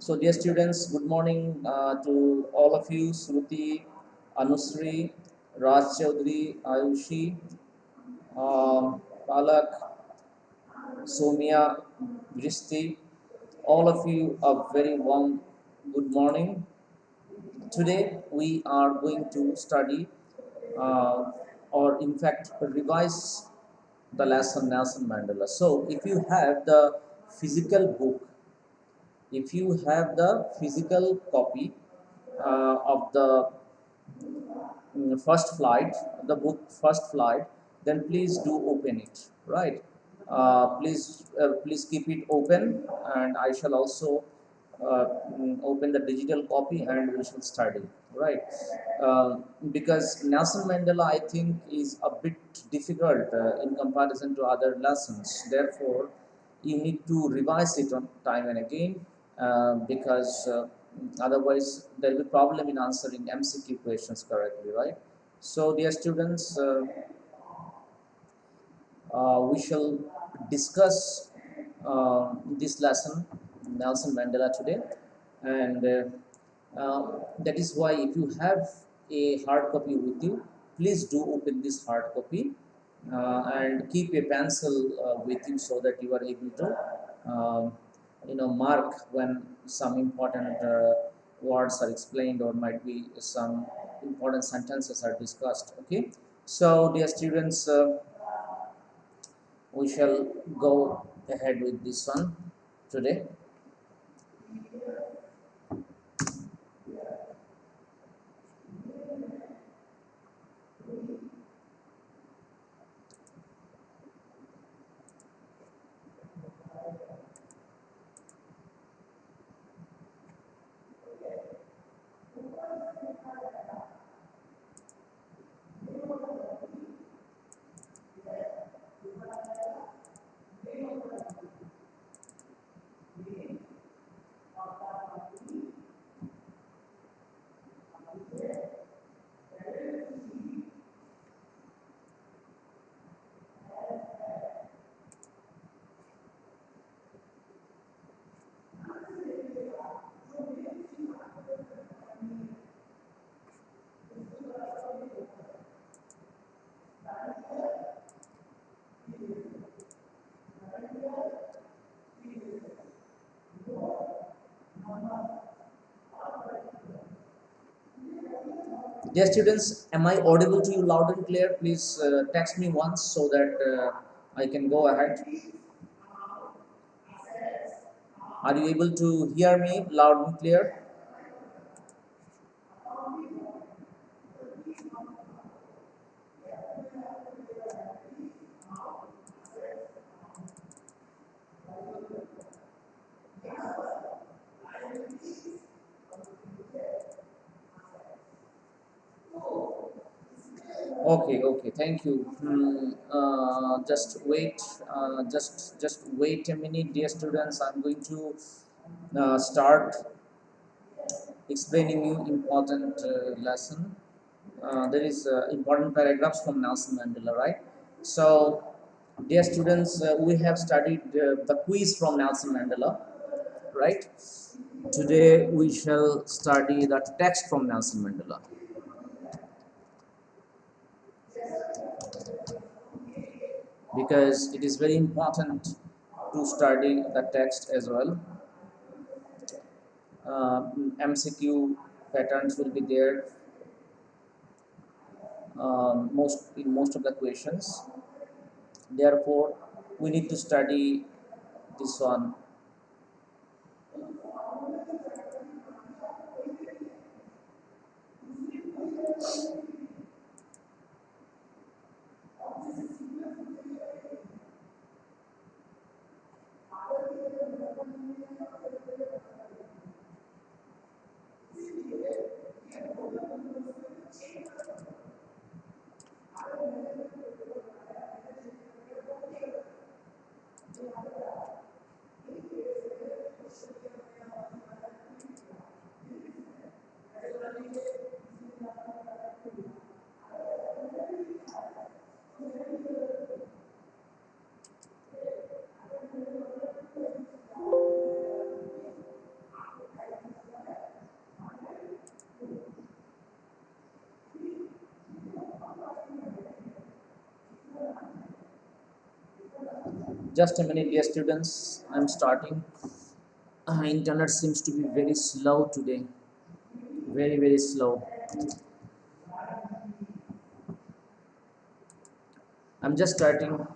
So, dear students, good morning to all of you, Shruti, Anusri, Raj Chaudhary, Ayushi, Palak, Somia, Vrishti, all of you a very warm good morning. Today we are going to study or in fact revise the lesson Nelson Mandela. So if you have the physical book, if you have the physical copy of the first flight, the book first flight, then please do open it, right? Please keep it open, and I shall also open the digital copy and we shall study, right? Because Nelson Mandela, I think, is a bit difficult in comparison to other lessons. Therefore, you need to revise it on time and again because otherwise there will be problem in answering MCQ questions correctly, right? So, dear students, we shall discuss this lesson, Nelson Mandela, today, and that is why if you have a hard copy with you, please do open this hard copy and keep a pencil with you so that you are able to mark when some important words are explained or might be some important sentences are discussed. Okay, so dear students, we shall go ahead with this one today. Dear students, am I audible to you loud and clear? Please text me once so that I can go ahead. Are you able to hear me loud and clear? Okay, okay, thank you. Just wait, just wait a minute, dear students. I'm going to start explaining you important lesson. There is important paragraphs from Nelson Mandela, right? So, dear students, we have studied the quiz from Nelson Mandela, right? Today we shall study the text from Nelson Mandela because it is very important to study the text as well. MCQ patterns will be there most of the questions. Therefore, we need to study this one. Just a minute, dear students. I'm starting. Internet seems to be very slow today. Very, very slow. I'm just starting.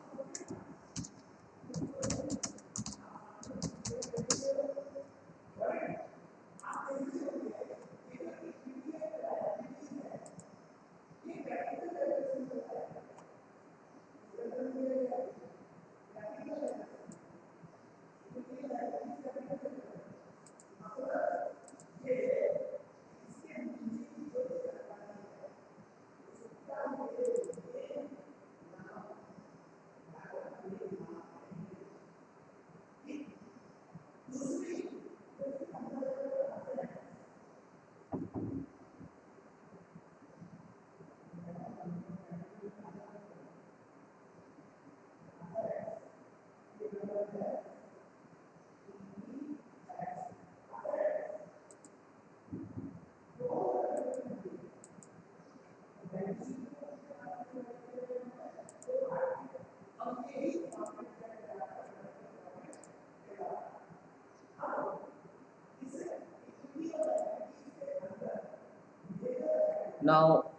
Now,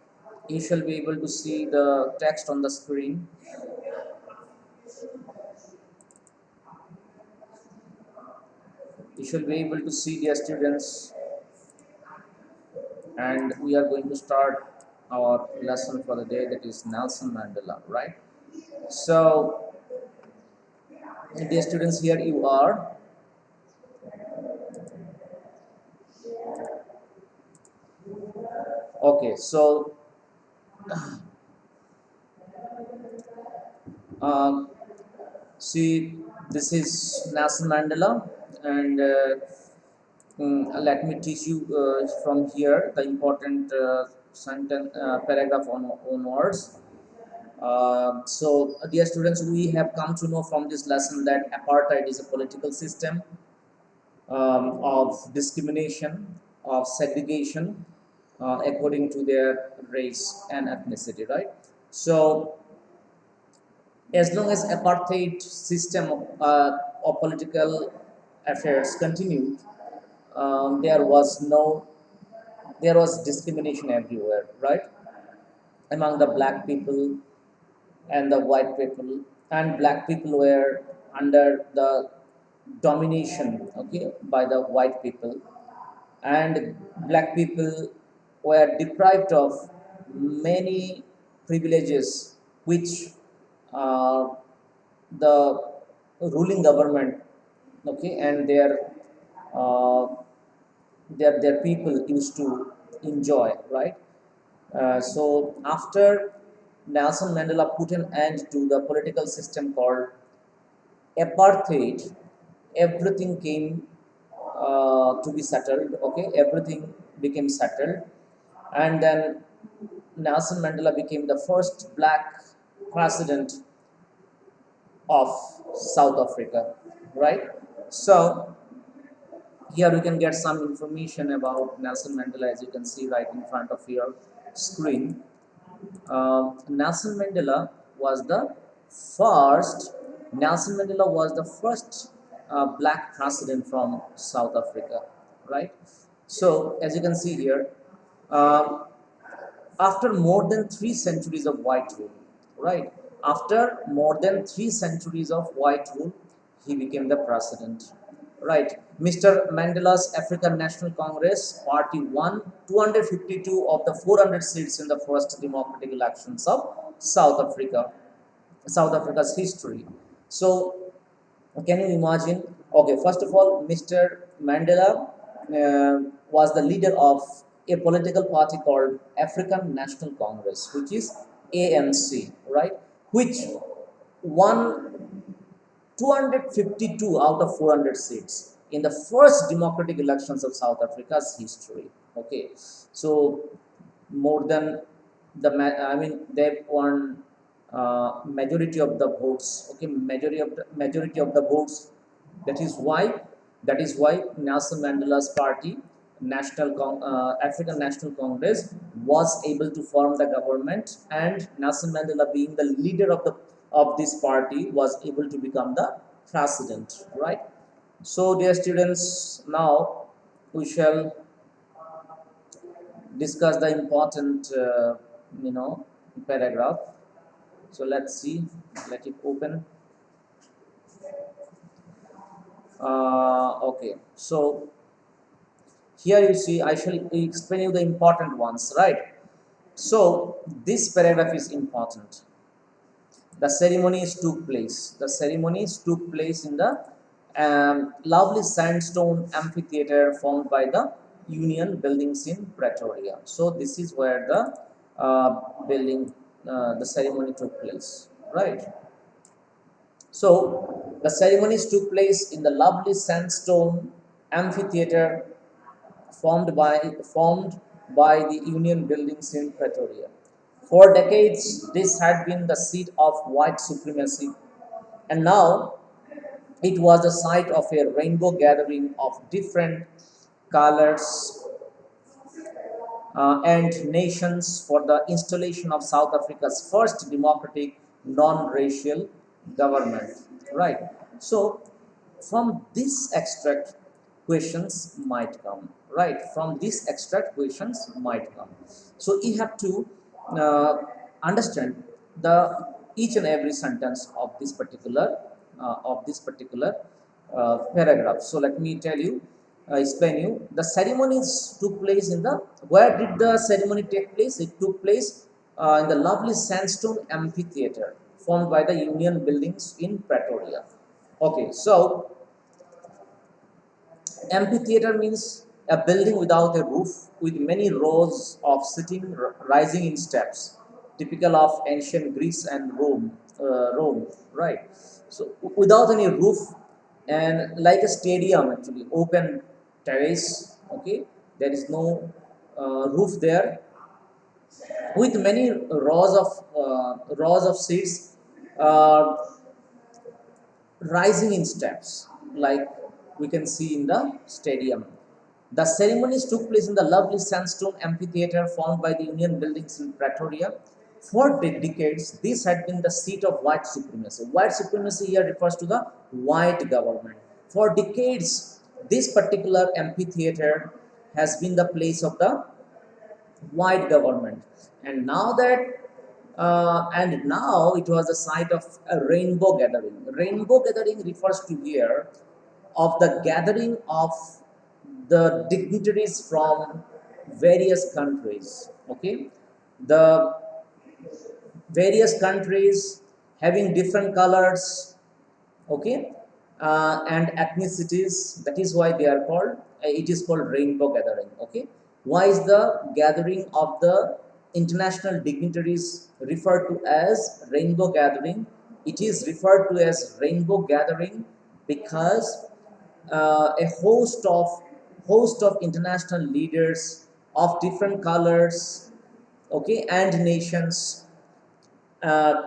you shall be able to see the text on the screen. You should be able to see, dear students, and we are going to start our lesson for the day, that is Nelson Mandela, right? So, dear students, here you are. Okay, so uh, see, this is Nelson Mandela, and let me teach you from here the important sentence paragraph on words. So, dear students, we have come to know from this lesson that apartheid is a political system of discrimination, of segregation, according to their race and ethnicity, right? So, as long as apartheid system of political affairs continued, there was no there was discrimination everywhere, right? Among the black people and the white people, and black people were under the domination, okay, by the white people, and black people were deprived of many privileges which uh, the ruling government, okay, and uh, their people used to enjoy, right? So after Nelson Mandela put an end to the political system called apartheid, everything came to be settled, okay, everything became settled, and then Nelson Mandela became the first black president of South Africa, right? So here we can get some information about Nelson Mandela, as you can see right in front of your screen. Nelson Mandela was the first. Nelson Mandela was the first black president from South Africa, right? So as you can see here, um, after more than 3 centuries of white rule, right? After more than 3 centuries of white rule, he became the president, right? Mr. Mandela's African National Congress Party won 252 of the 400 seats in the first democratic elections of South Africa, South Africa's history. So can you imagine? Okay, first of all, Mr. Mandela was the leader of a political party called African National Congress, which is ANC, right? Which won 252 out of 400 seats in the first democratic elections of South Africa's history. Okay, so more than I mean, they won majority of the votes. Okay, majority of the votes. That is why Nelson Mandela's party, African National Congress, was able to form the government, and Nelson Mandela being the leader of the of this party was able to become the president, right? So dear students, now we shall discuss the important you know paragraph. So let's see, let it open. Okay, so here you see I shall explain you the important ones, right? So this paragraph is important. The ceremonies took place. The ceremonies took place in the lovely sandstone amphitheater formed by the Union buildings in Pretoria. So this is where the uh, building, the ceremony took place, right? So the ceremonies took place in the lovely sandstone amphitheater formed by the Union buildings in Pretoria. For decades, this had been the seat of white supremacy, and now it was the site of a rainbow gathering of different colors and nations for the installation of South Africa's first democratic non-racial government. Right. So, from this extract, questions might come. Right. From this extract, questions might come. So, you have to uh, understand the each and every sentence of this particular paragraph. So, let me tell you, explain you. The ceremonies took place in the, where did the ceremony take place? It took place in the lovely sandstone amphitheater formed by the Union buildings in Pretoria. Okay, so amphitheater means a building without a roof with many rows of sitting rising in steps, typical of ancient Greece and Rome, right? So without any roof, and like a stadium actually, open terrace. Okay, there is no roof there, with many rows of seats uh, rising in steps, like we can see in the stadium. The ceremonies took place in the lovely sandstone amphitheater formed by the Union buildings in Pretoria. For decades, this had been the seat of white supremacy. White supremacy here refers to the white government. For decades, this particular amphitheater has been the place of the white government, and now it was a site of a rainbow gathering. Rainbow gathering refers to here of the gathering of the dignitaries from various countries. Okay, the various countries having different colors, okay, and ethnicities. That is why they are called, it is called rainbow gathering. Okay, why is the gathering of the international dignitaries referred to as rainbow gathering? It is referred to as rainbow gathering because a host of international leaders of different colors, okay, and nations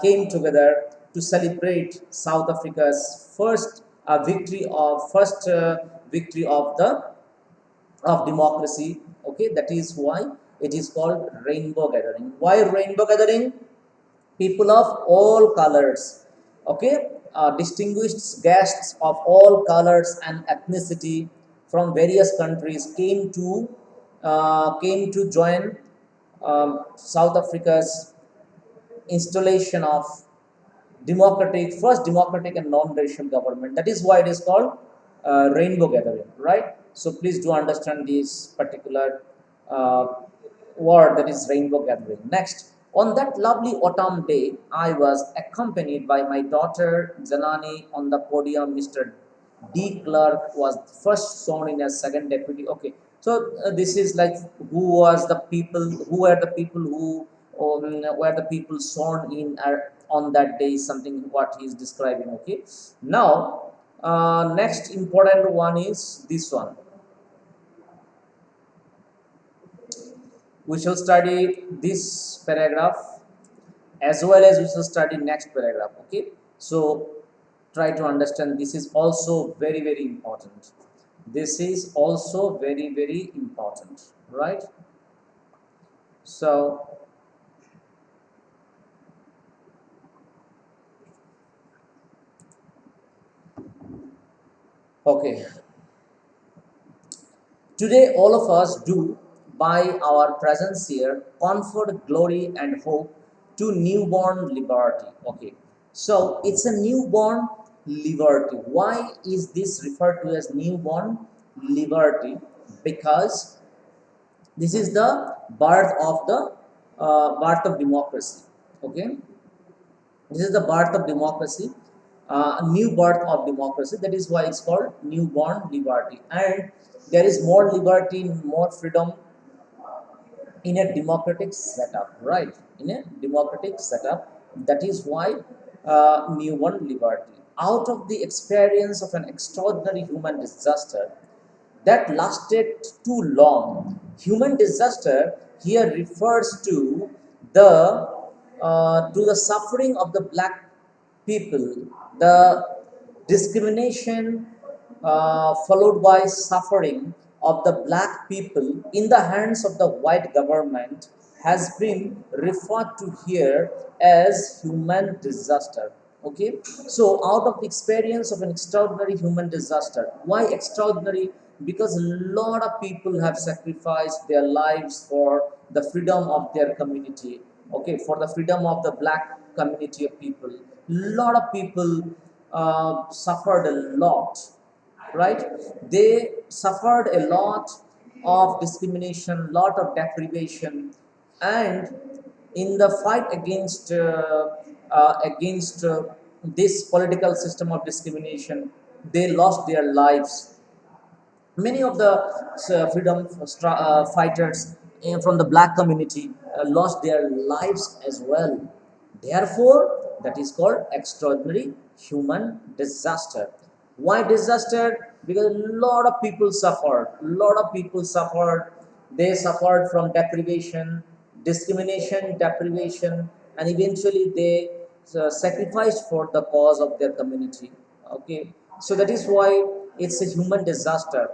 came together to celebrate South Africa's first victory of the of democracy. Okay, that is why it is called rainbow gathering. Why rainbow gathering? People of all colors, okay, distinguished guests of all colors and ethnicity from various countries came to join South Africa's installation of first democratic and non-racial government. That is why it is called rainbow gathering, right? So please do understand this particular uh, word, that is rainbow gathering. Next, on that lovely autumn day, I was accompanied by my daughter Janani on the podium. Mr. D. Clark was first sworn in as second deputy. Okay, so this is like who were the people who were the people sworn in on that day, something what he is describing. Okay, now next important one is this one. We shall study this paragraph as well as we shall study next paragraph. Okay, so try to understand, this is also very very important. This is also very very important, right? So Okay, today, all of us do, by our presence here, comfort, glory, and hope to newborn liberty. Okay, so it's a newborn liberty. Why is this referred to as newborn liberty? Because this is the birth of democracy. Okay, this is the birth of democracy, new birth of democracy. That is why it's called newborn liberty. And there is more liberty, more freedom in a democratic setup, right? In a democratic setup. That is why newborn liberty. Out of the experience of an extraordinary human disaster that lasted too long. Human disaster here refers to the suffering of the black people, the discrimination followed by suffering of the black people in the hands of the white government has been referred to here as human disaster. Okay, so out of the experience of an extraordinary human disaster. Why extraordinary? Because a lot of people have sacrificed their lives for the freedom of their community. Okay, for the freedom of the black community of people. Lot of people suffered a lot, right? They suffered a lot of discrimination, lot of deprivation, and in the fight against this political system of discrimination, they lost their lives. Many of the freedom fighters from the black community lost their lives as well. Therefore, that is called extraordinary human disaster. Why disaster? Because a lot of people suffered. A lot of people suffered. They suffered from deprivation, discrimination, deprivation, and eventually they sacrificed for the cause of their community. Okay, so that is why it's a human disaster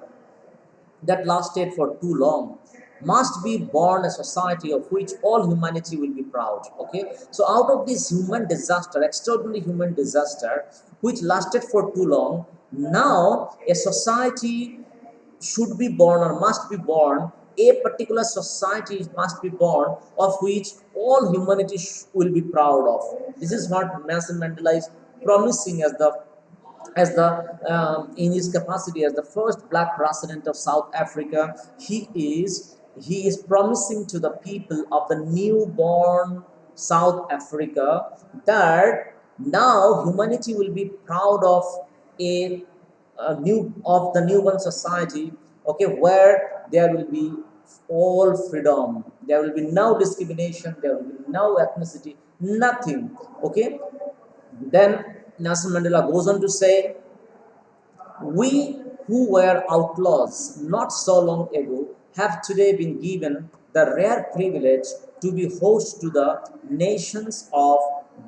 that lasted for too long. Must be born a society of which all humanity will be proud. Okay, so out of this human disaster, extraordinary human disaster, which lasted for too long, now a society should be born or must be born. A particular society must be born of which all humanity will be proud of. This is what Nelson Mandela is promising in his capacity as the first black president of South Africa. He is promising to the people of the newborn South Africa that now humanity will be proud of a, the newborn society. Okay, where there will be all freedom, there will be no discrimination, there will be no ethnicity, nothing. Okay, then Nelson Mandela goes on to say, we who were outlaws not so long ago have today been given the rare privilege to be host to the nations of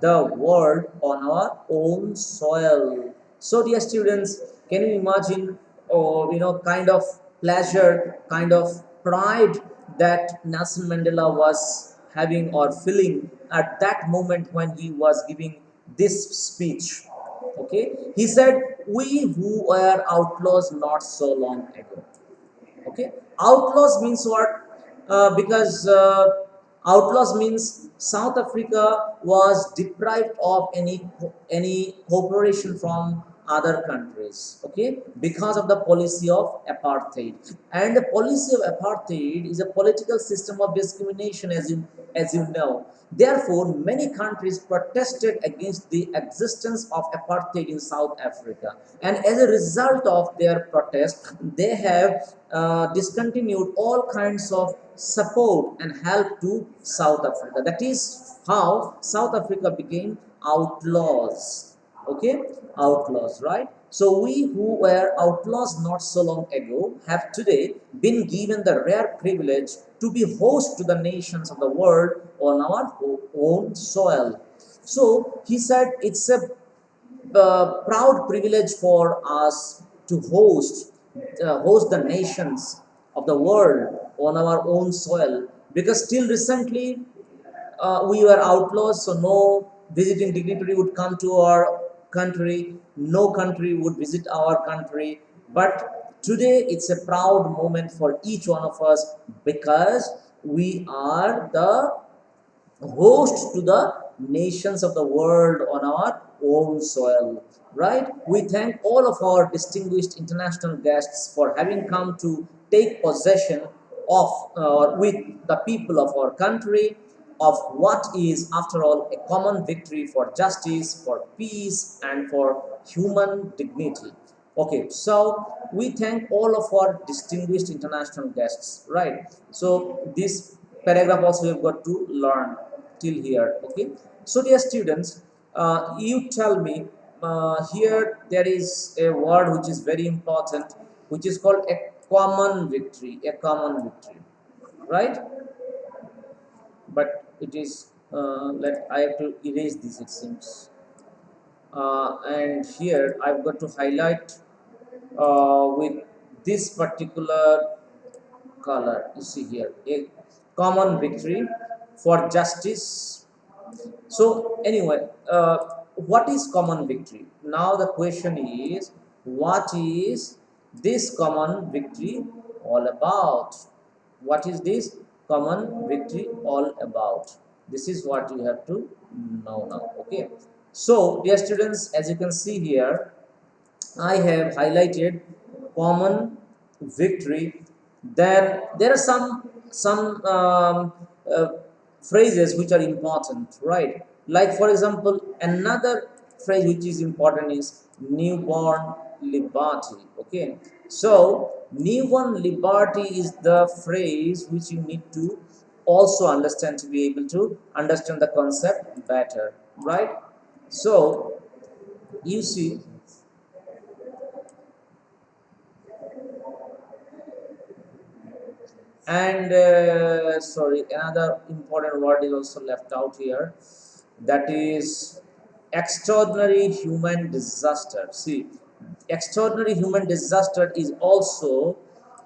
the world on our own soil. So, dear students, can you imagine, or kind of pleasure, kind of pride that Nelson Mandela was having or feeling at that moment when he was giving this speech? Okay, he said, we who were outlaws not so long ago. Okay, outlaws means what? Because outlaws means South Africa was deprived of any cooperation from other countries. Okay, because of the policy of apartheid. And the policy of apartheid is a political system of discrimination, as you know. Therefore, many countries protested against the existence of apartheid in South Africa, and as a result of their protest, they have discontinued all kinds of support and help to South Africa. That is how South Africa became outlaws. Okay, outlaws, right? So we who were outlaws not so long ago have today been given the rare privilege to be host to the nations of the world on our own soil. So he said it's a proud privilege for us to host the nations of the world on our own soil, because till recently we were outlaws, so no visiting dignitary would come to our country, no country would visit our country, But today it's a proud moment for each one of us because we are the host to the nations of the world on our own soil, right? We thank all of our distinguished international guests for having come to take possession of with the people of our country of what is, after all, a common victory for justice, for peace, and for human dignity. Okay, so we thank all of our distinguished international guests, right? So this paragraph also we've got to learn till here. Okay, so dear students, you tell me, here there is a word which is very important, which is called a common victory. A common victory, right? But it is, let I have to erase this, it seems. And here I've got to highlight with this particular color. You see here, a common victory for justice. So anyway, what is common victory? Now the question is, what is this common victory all about? What is this common victory all about? This is what you have to know now. Okay. So dear students, as you can see here, I have highlighted common victory. Then there are some phrases which are important, right? Like for example, another phrase which is important is newborn liberty. Okay, so newborn liberty is the phrase which you need to also understand to be able to understand the concept better, right? So you see, and sorry, another important word is also left out here, that is extraordinary human disaster. See, extraordinary human disaster is also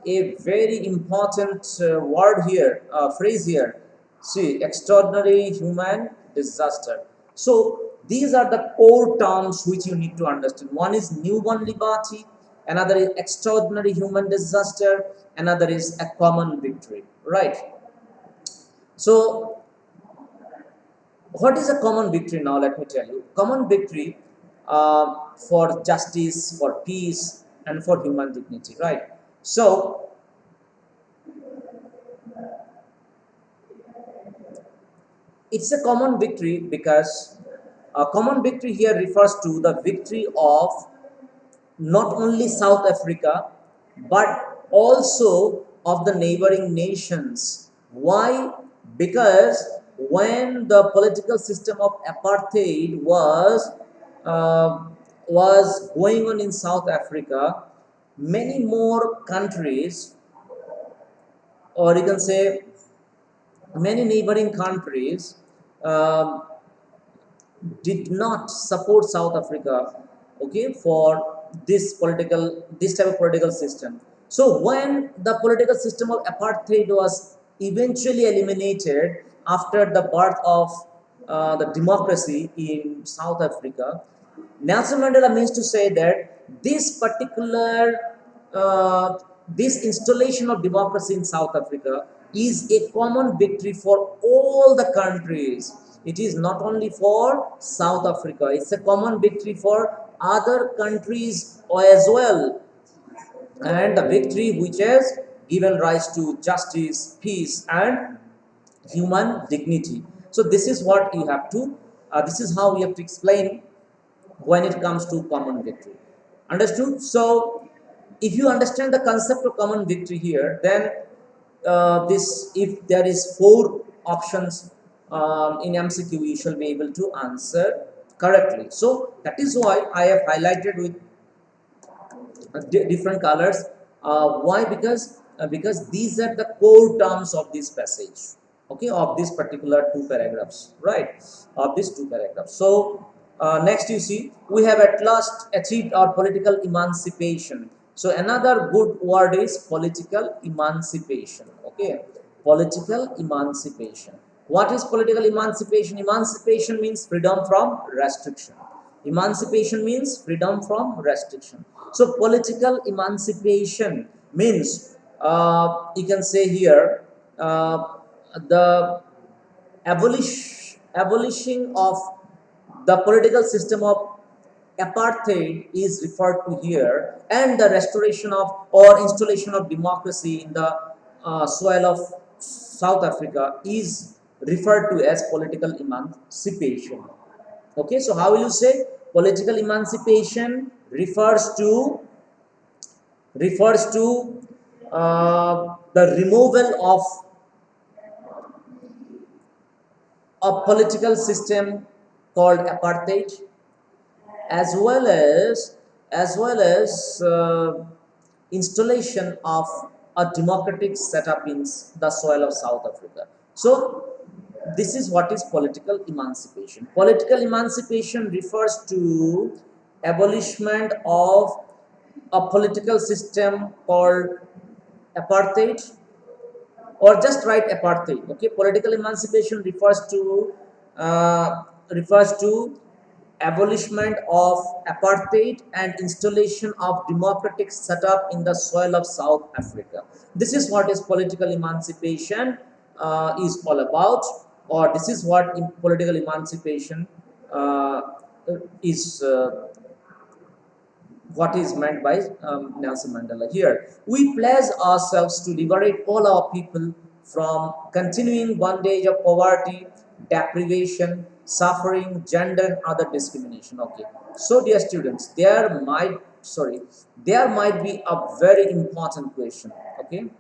a very important word here, phrase here. See, extraordinary human disaster. So these are the core terms which you need to understand. One is newborn liberty, another is extraordinary human disaster, another is a common victory, right? So what is a common victory now? Let me tell you. Common victory for justice, for peace, and for human dignity, right? So it's a common victory because a common victory here refers to the victory of not only South Africa but also of the neighboring nations. Why? Because when the political system of apartheid uh, was going on in South Africa, many more countries, or you can say many neighboring countries, um, did not support South Africa, okay, for this type of political system. So when the political system of apartheid was eventually eliminated after the birth of the democracy in South Africa, Nelson Mandela means to say that this particular this installation of democracy in South Africa is a common victory for all the countries. It is not only for South Africa, it's a common victory for other countries as well. And the victory which has given rise to justice, peace, and human dignity. So this is what you have to, this is how you have to explain when it comes to common victory. Understood? So if you understand the concept of common victory here, then this, if there is four options in MCQ, you shall be able to answer correctly. So that is why I have highlighted with different colors. Why? Because these are the core terms of this passage, okay, of this particular two paragraphs, right? Of these two paragraphs. So next, you see, we have at last achieved our political emancipation. So another good word is political emancipation. Okay, political emancipation. What is political emancipation? Emancipation means freedom from restriction. Emancipation means freedom from restriction. So political emancipation means, you can say here, the abolishing of the political system of apartheid is referred to here, and the restoration of or installation of democracy in the soil of South Africa is referred to as political emancipation. Okay, so how will you say? Political emancipation refers to the removal of a political system called apartheid, as well as installation of a democratic setup in the soil of South Africa. So this is what is political emancipation. Political emancipation refers to abolishment of a political system called apartheid, or just write apartheid. Okay, political emancipation refers to abolishment of apartheid and installation of democratic setup in the soil of South Africa. This is what is political emancipation is all about, or this is what political emancipation uh, is what is meant by Nelson Mandela here. We pledge ourselves to liberate all our people from continuing bondage of poverty, deprivation, suffering, gender, and other discrimination. Okay. So, dear students, there might be a very important question. Okay,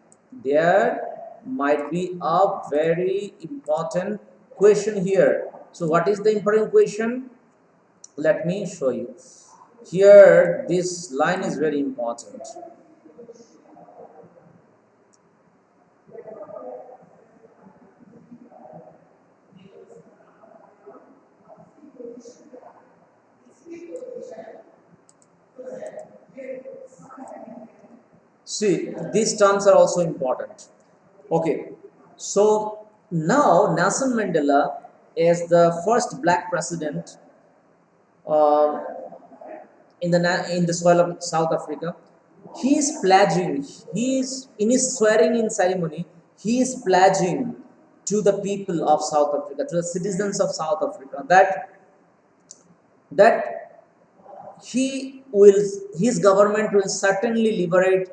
there might be a very important question here. So, what is the important question? Let me show you. Here, this line is very important. See, these terms are also important. Okay, so now Nelson Mandela is the first black president uh, in the soil of South Africa. He is pledging. He is in his swearing-in ceremony. He is pledging to the people of South Africa, to the citizens of South Africa, that he will his government will certainly liberate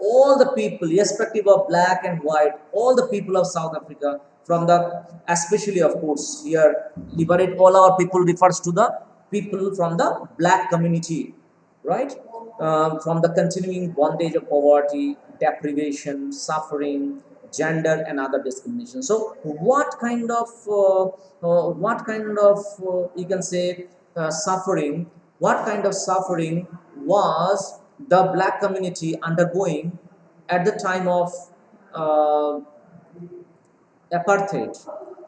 all the people, irrespective of black and white, all the people of South Africa from the, especially of course here, liberate all our people refers to the people from the black community, right? From the continuing bondage of poverty, deprivation, suffering, gender, and other discrimination. So, you can say suffering? What kind of suffering was the black community undergoing at the time of uh, apartheid?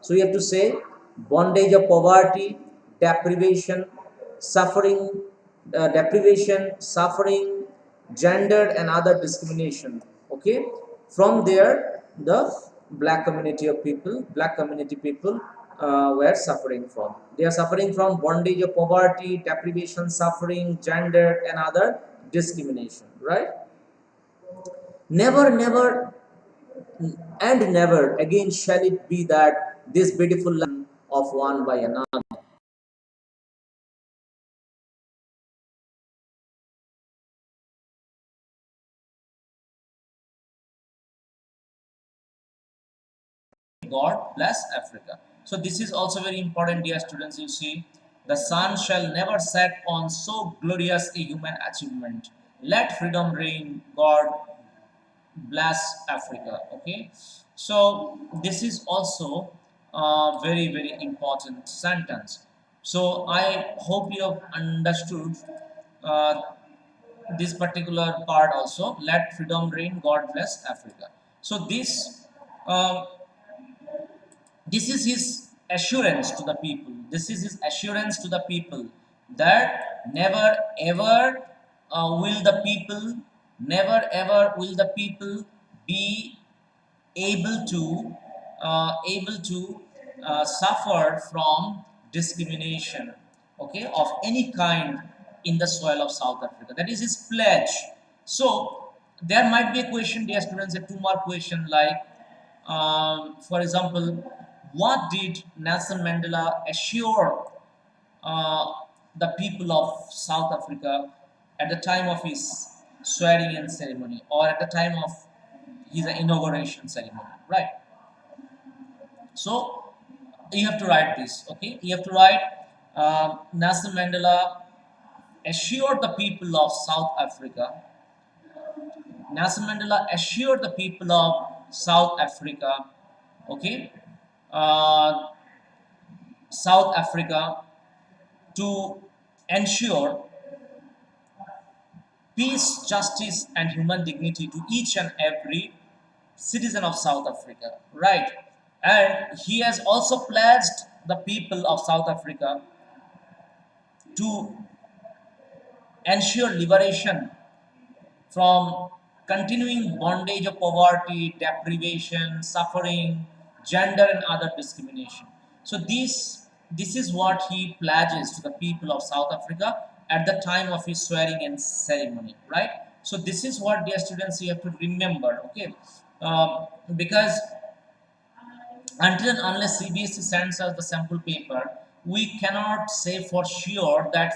So you have to say bondage of poverty, deprivation, suffering, gender, and other discrimination. Okay, from there the black community people were suffering from. They are suffering from bondage of poverty, deprivation, suffering, gender, and other discrimination. Right? Never, never and never again shall it be that this beautiful land of one by another. God bless Africa. So this is also very important, dear students. You see, the sun shall never set on so glorious a human achievement. Let freedom reign. God bless Africa. Okay, so this is also a very very important sentence. So I hope you have understood uh, this particular part also. Let freedom reign. God bless Africa. So uh, this is his assurance to the people. This is his assurance to the people that never ever will the people, never ever will the people be able to suffer from discrimination. okay, of any kind in the soil of South Africa. That is his pledge. So there might be a question, dear students, a two-mark question like, for example, what did Nelson Mandela assure uh, the people of South Africa at the time of his swearing-in ceremony or at the time of his inauguration ceremony, right? So you have to write this, okay? You have to write Nelson Mandela assured the people of South Africa. Nelson Mandela assured the people of South Africa, okay, uh, South Africa to ensure peace, justice, and human dignity to each and every citizen of South Africa, right? And he has also pledged the people of South Africa to ensure liberation from continuing bondage of poverty, deprivation, suffering, gender, and other discrimination. So this is what he pledges to the people of South Africa at the time of his swearing-in ceremony, right? So this is what, dear students, you have to remember, okay? Because until and unless CBSE sends us the sample paper, we cannot say for sure that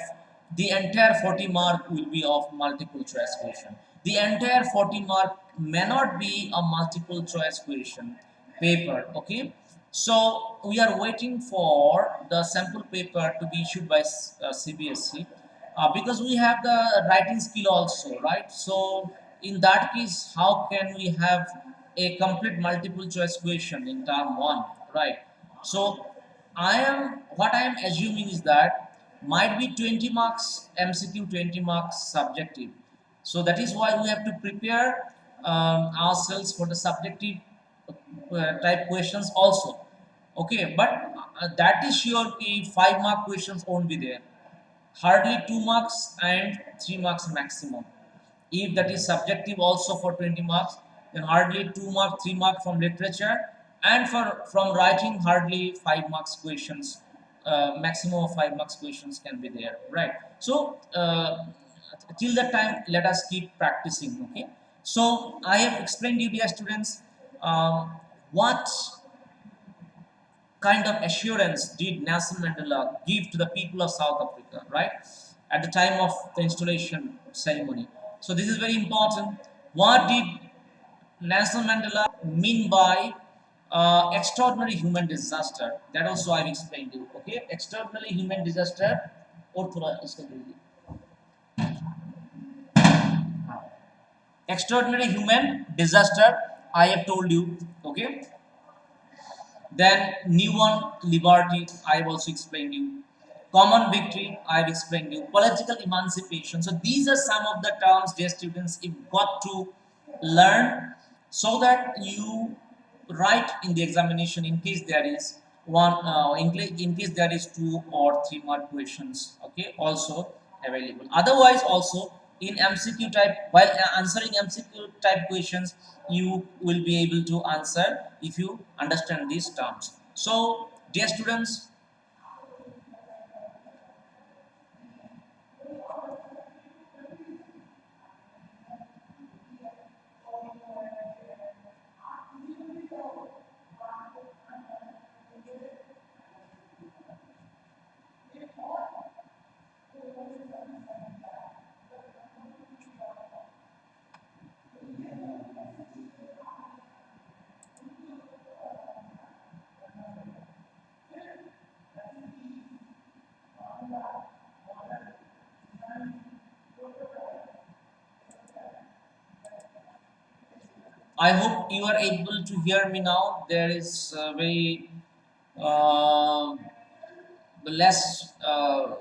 the entire 40 mark will be of multiple choice question. The entire 40 mark may not be a multiple choice question paper, okay? So we are waiting for the sample paper to be issued by CBSE because we have the writing skill also, right? So in that case, how can we have a complete multiple choice question in term 1, right? So what I am assuming is that might be 20 marks MCQ, 20 marks subjective. So that is why we have to prepare ourselves for the subjective type questions also, okay? But that is sure ki 5 mark questions won't be there, hardly 2 marks and 3 marks maximum. If that is subjective also for 20 marks, then hardly 2 marks, 3 marks from literature, and for from writing hardly 5 marks questions. Maximum of 5 marks questions can be there, right? So till that time, let us keep practicing, okay? So I have explained you, dear students, what kind of assurance did Nelson Mandela give to the people of South Africa, right, at the time of the installation ceremony? So this is very important. What did Nelson Mandela mean by extraordinary human disaster? That also I've explained you. Okay, extraordinary human disaster. और थोड़ा इसका बोल दीजिए. Extraordinary human disaster. I have told you. Okay. Then new one, liberty, I have also explained you. Common victory, I have explained you. Political emancipation. So these are some of the terms, dear students, you've got to learn so that you write in the examination in case there is one, in case there is 2 or 3 mark questions. Okay, also available. Otherwise, also in MCQ type, while answering MCQ type questions, you will be able to answer if you understand these terms. So dear students, I hope you are able to hear me now. There is very uh, less,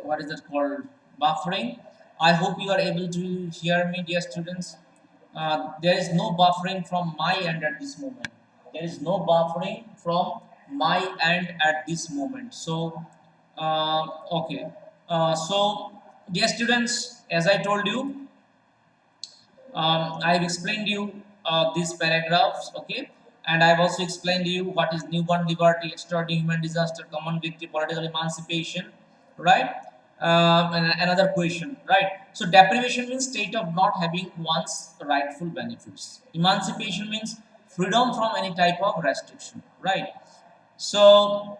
what is that called, buffering. I hope you are able to hear me, dear students. There is no buffering from my end at this moment. There is no buffering from my end at this moment. So okay, so dear students, as I told you, I've explained you these paragraphs, okay, and I've also explained you what is newborn liberty, extraordinary human disaster, common victory, political emancipation, right? And another question, right? So deprivation means state of not having one's rightful benefits. Emancipation means freedom from any type of restriction, right? So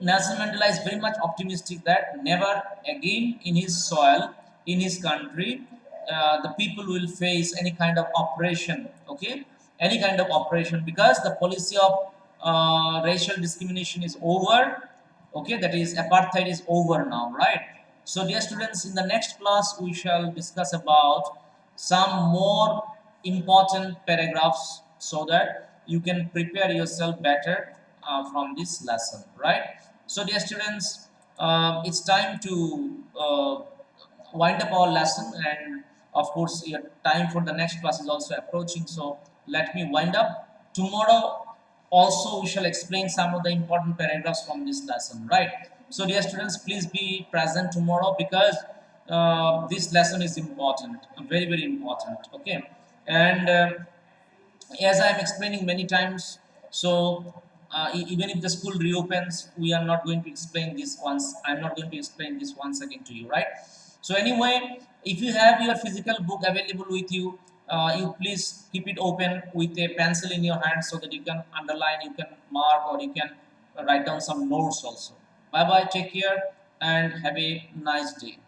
Nelson Mandela is very much optimistic that never again in his soil, in his country, the people will face any kind of oppression, okay? Any kind of oppression, because the policy of racial discrimination is over, okay? That is, apartheid is over now, right? So, dear students, in the next class, we shall discuss about some more important paragraphs so that you can prepare yourself better from this lesson, right? So, dear students, it's time to wind up our lesson, and of course, your time for the next class is also approaching. So, let me wind up. Tomorrow, also, we shall explain some of the important paragraphs from this lesson, right? So, dear students, please be present tomorrow, because this lesson is important, very, very important. Okay, and as I am explaining many times, so even if the school reopens, we are not going to explain this once. I'm not going to explain this once again to you, right? So anyway, if you have your physical book available with you, you please keep it open with a pencil in your hand so that you can underline, you can mark, or you can write down some notes also. Bye bye, take care, and have a nice day.